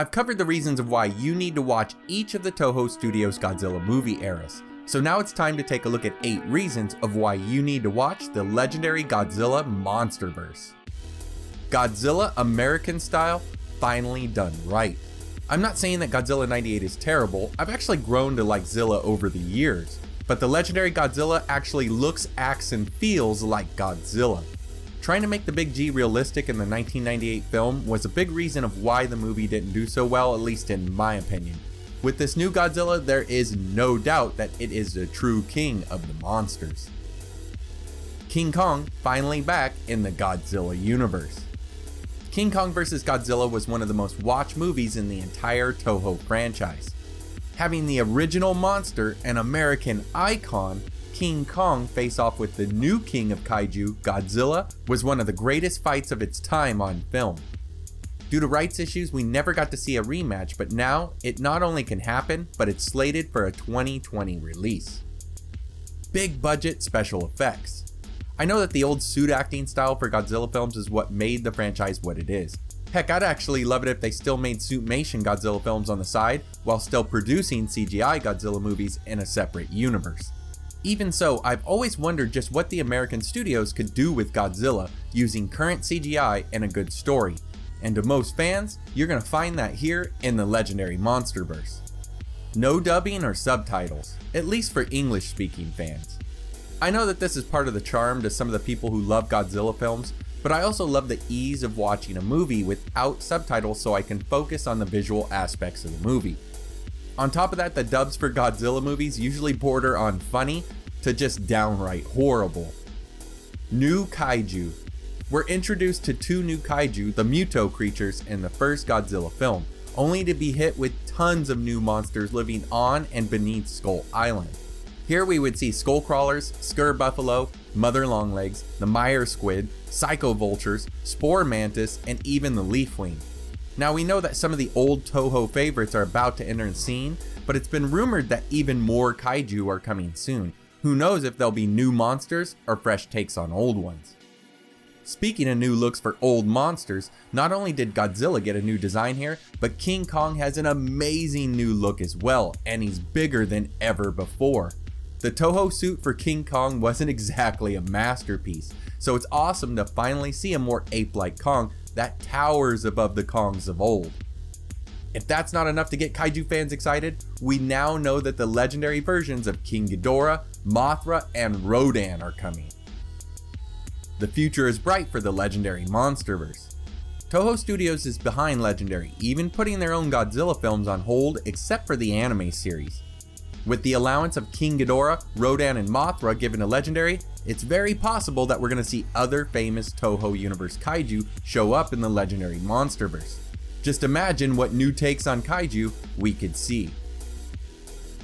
I've covered the reasons of why you need to watch each of the Toho Studios Godzilla movie eras. So now it's time to take a look at 8 reasons of why you need to watch the Legendary Godzilla Monsterverse. Godzilla American style, finally done right. I'm not saying that Godzilla 98 is terrible, I've actually grown to like Zilla over the years, but the Legendary Godzilla actually looks, acts, and feels like Godzilla. Trying to make the Big G realistic in the 1998 film was a big reason of why the movie didn't do so well, at least in my opinion. With this new Godzilla, there is no doubt that it is the true king of the monsters. King Kong finally back in the Godzilla universe. King Kong vs. Godzilla was one of the most watched movies in the entire Toho franchise. Having the original monster and American icon, King Kong, face off with the new king of Kaiju, Godzilla, was one of the greatest fights of its time on film. Due to rights issues, we never got to see a rematch, but now it not only can happen, but it's slated for a 2020 release. Big budget special effects. I know that the old suit acting style for Godzilla films is what made the franchise what it is. Heck, I'd actually love it if they still made suitmation Godzilla films on the side, while still producing CGI Godzilla movies in a separate universe. Even so, I've always wondered just what the American studios could do with Godzilla using current CGI and a good story. And to most fans, you're gonna find that here in the Legendary Monsterverse. No dubbing or subtitles, at least for English speaking fans. I know that this is part of the charm to some of the people who love Godzilla films, but I also love the ease of watching a movie without subtitles so I can focus on the visual aspects of the movie. On top of that, the dubs for Godzilla movies usually border on funny to just downright horrible. New Kaiju. We're introduced to 2 new Kaiju, the Muto creatures, in the first Godzilla film, only to be hit with tons of new monsters living on and beneath Skull Island. Here we would see skull crawlers, Skur Buffalo, Mother Longlegs, the Meyer Squid, Psycho Vultures, Spore Mantis, and even the Leafwing. Now we know that some of the old Toho favorites are about to enter the scene, but it's been rumored that even more Kaiju are coming soon. Who knows if there'll be new monsters or fresh takes on old ones. Speaking of new looks for old monsters, not only did Godzilla get a new design here, but King Kong has an amazing new look as well, and he's bigger than ever before. The Toho suit for King Kong wasn't exactly a masterpiece, so it's awesome to finally see a more ape-like Kong that towers above the Kongs of old. If that's not enough to get Kaiju fans excited, we now know that the legendary versions of King Ghidorah, Mothra, and Rodan are coming. The future is bright for the Legendary Monsterverse. Toho Studios is behind Legendary, even putting their own Godzilla films on hold except for the anime series. With the allowance of King Ghidorah, Rodan, and Mothra given to Legendary, it's very possible that we're going to see other famous Toho Universe Kaiju show up in the Legendary Monsterverse. Just imagine what new takes on Kaiju we could see.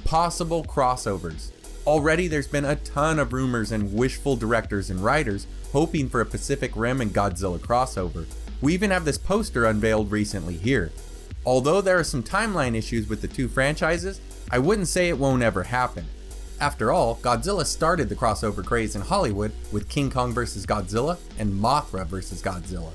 Possible crossovers. Already there's been a ton of rumors and wishful directors and writers hoping for a Pacific Rim and Godzilla crossover. We even have this poster unveiled recently here. Although there are some timeline issues with the 2 franchises, I wouldn't say it won't ever happen. After all, Godzilla started the crossover craze in Hollywood with King Kong vs. Godzilla and Mothra vs. Godzilla.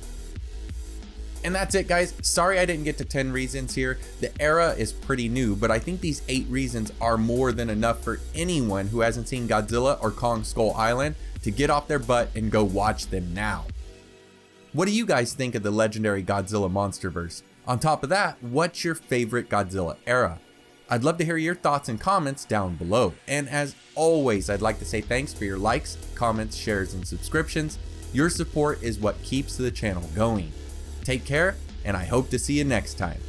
And that's it, guys. Sorry I didn't get to 10 reasons here. The era is pretty new, but I think these 8 reasons are more than enough for anyone who hasn't seen Godzilla or Kong Skull Island to get off their butt and go watch them now. What do you guys think of the Legendary Godzilla Monsterverse? On top of that, what's your favorite Godzilla era? I'd love to hear your thoughts and comments down below. And as always, I'd like to say thanks for your likes, comments, shares, and subscriptions. Your support is what keeps the channel going. Take care, and I hope to see you next time.